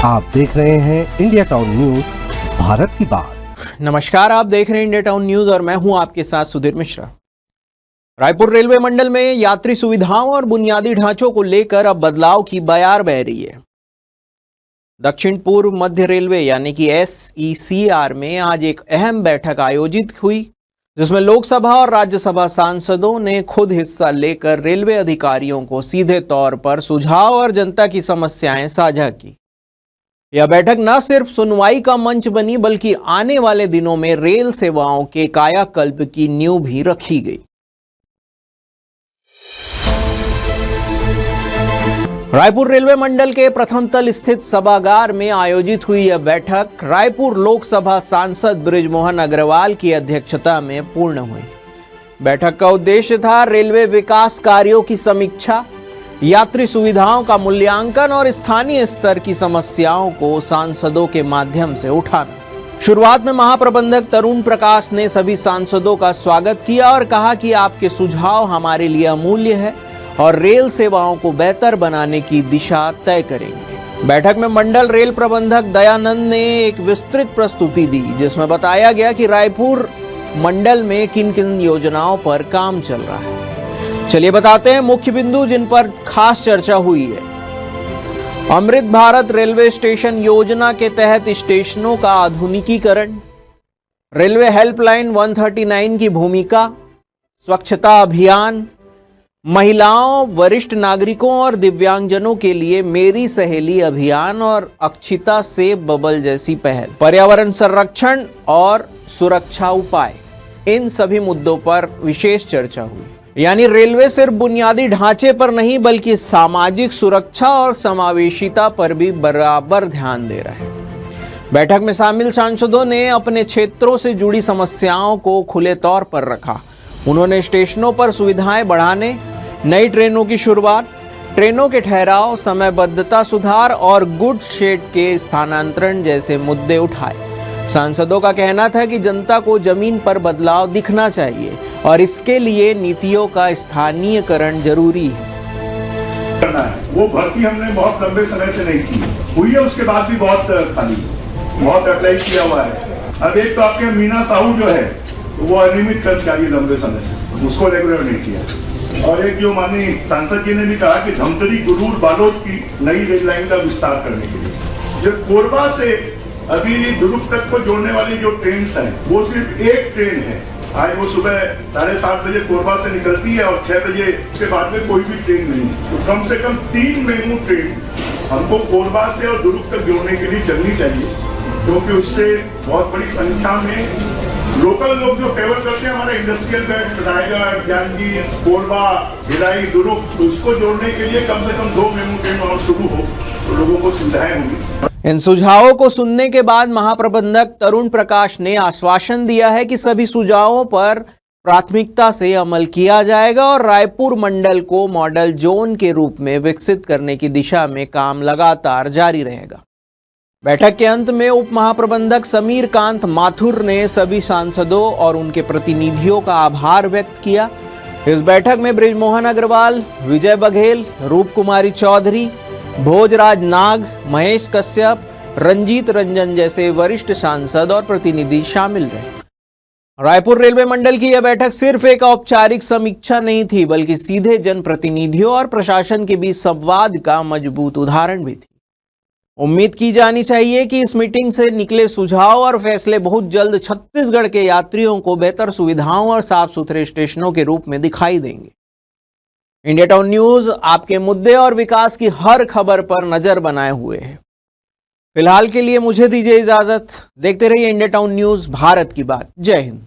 आप देख रहे हैं इंडिया टाउन न्यूज, भारत की बात। नमस्कार, आप देख रहे हैं इंडिया टाउन न्यूज और मैं हूं आपके साथ सुधीर मिश्रा। रायपुर रेलवे मंडल में यात्री सुविधाओं और बुनियादी ढांचों को लेकर अब बदलाव की बयार बह रही है। दक्षिण पूर्व मध्य रेलवे यानी कि SECR में आज एक अहम बैठक आयोजित हुई, जिसमें लोकसभा और राज्यसभा सांसदों ने खुद हिस्सा लेकर रेलवे अधिकारियों को सीधे तौर पर सुझाव और जनता की समस्याएं साझा की। यह बैठक न सिर्फ सुनवाई का मंच बनी, बल्कि आने वाले दिनों में रेल सेवाओं के कायाकल्प की नींव भी रखी गई। रायपुर रेलवे मंडल के प्रथम तल स्थित सभागार में आयोजित हुई यह बैठक रायपुर लोकसभा सांसद बृजमोहन अग्रवाल की अध्यक्षता में पूर्ण हुई। बैठक का उद्देश्य था रेलवे विकास कार्यों की समीक्षा, यात्री सुविधाओं का मूल्यांकन और स्थानीय स्तर की समस्याओं को सांसदों के माध्यम से उठाना। शुरुआत में महाप्रबंधक तरुण प्रकाश ने सभी सांसदों का स्वागत किया और कहा कि आपके सुझाव हमारे लिए अमूल्य है और रेल सेवाओं को बेहतर बनाने की दिशा तय करेंगे। बैठक में मंडल रेल प्रबंधक दयानंद ने एक विस्तृत प्रस्तुति दी, जिसमें बताया गया कि रायपुर मंडल में किन किन योजनाओं पर काम चल रहा है। चलिए बताते हैं मुख्य बिंदु जिन पर खास चर्चा हुई है। अमृत भारत रेलवे स्टेशन योजना के तहत स्टेशनों का आधुनिकीकरण, रेलवे हेल्पलाइन 139 की भूमिका, स्वच्छता अभियान, महिलाओं, वरिष्ठ नागरिकों और दिव्यांगजनों के लिए मेरी सहेली अभियान और अक्षिता सेब बबल जैसी पहल, पर्यावरण संरक्षण और सुरक्षा उपाय, इन सभी मुद्दों पर विशेष चर्चा हुई। यानी रेलवे सिर्फ बुनियादी ढांचे पर नहीं, बल्कि सामाजिक सुरक्षा और समावेशिता पर भी बराबर ध्यान दे रहा है। बैठक में शामिल सांसदों ने अपने क्षेत्रों से जुड़ी समस्याओं को खुले तौर पर रखा। उन्होंने स्टेशनों पर सुविधाएं बढ़ाने, नई ट्रेनों की शुरुआत, ट्रेनों के ठहराव, समयबद्धता सुधार और गुड्स शेड के स्थानांतरण जैसे मुद्दे उठाए। सांसदों का कहना था कि जनता को जमीन पर बदलाव दिखना चाहिए और इसके लिए नीतियों का स्थानीयकरण जरूरी है। वो भर्ती हमने बहुत लंबे समय से नहीं की हुई है, उसके बाद भी बहुत खाली, बहुत अप्लाई किया हुआ है। अब एक तो आपके मीना साहू जो है वो अनियमित कर्मचारी लंबे समय से, उसको रेगुलर नहीं किया। और एक जो माननीय सांसद जी ने भी कहा कि धमतरी गुरूर बालोद की नई रेल लाइन का विस्तार करने के लिए, जो कोरबा से अभी दुर्ग तक को जोड़ने वाली जो ट्रेन है वो सिर्फ एक ट्रेन है। आज वो सुबह 7:30 बजे कोरबा से निकलती है और 6 बजे के बाद में कोई भी ट्रेन नहीं। तो कम से कम 3 मेमू ट्रेन हमको कोरबा से और दुर्ग तक जोड़ने के लिए चलनी चाहिए, क्योंकि उससे बहुत बड़ी संख्या में लोकल लोग जो ट्रेवल करते हैं हमारे इंडस्ट्रियल बेल्ट, रायगढ़, जांजगीर, कोरबा, भिलाई, दुर्ग, उसको जोड़ने के लिए कम से कम 2 मेमू ट्रेन और शुरू हो तो लोगों को सुविधाएं होंगी। इन सुझावों को सुनने के बाद महाप्रबंधक तरुण प्रकाश ने आश्वासन दिया है कि सभी सुझावों पर प्राथमिकता से अमल किया जाएगा और रायपुर मंडल को मॉडल जोन के रूप में विकसित करने की दिशा में काम लगातार जारी रहेगा। बैठक के अंत में उप महाप्रबंधक समीर कांत माथुर ने सभी सांसदों और उनके प्रतिनिधियों का आभार व्यक्त किया। इस बैठक में बृजमोहन अग्रवाल, विजय बघेल, रूप कुमारी चौधरी, भोजराज नाग, महेश कश्यप, रंजीत रंजन जैसे वरिष्ठ सांसद और प्रतिनिधि शामिल रहे। रायपुर रेलवे मंडल की यह बैठक सिर्फ एक औपचारिक समीक्षा नहीं थी, बल्कि सीधे जनप्रतिनिधियों और प्रशासन के बीच संवाद का मजबूत उदाहरण भी थी। उम्मीद की जानी चाहिए कि इस मीटिंग से निकले सुझाव और फैसले बहुत जल्द छत्तीसगढ़ के यात्रियों को बेहतर सुविधाओं और साफ सुथरे स्टेशनों के रूप में दिखाई देंगे। इंडिया टाउन न्यूज आपके मुद्दे और विकास की हर खबर पर नजर बनाए हुए है। फिलहाल के लिए मुझे दीजिए इजाजत। देखते रहिए इंडिया टाउन न्यूज, भारत की बात। जय हिंद।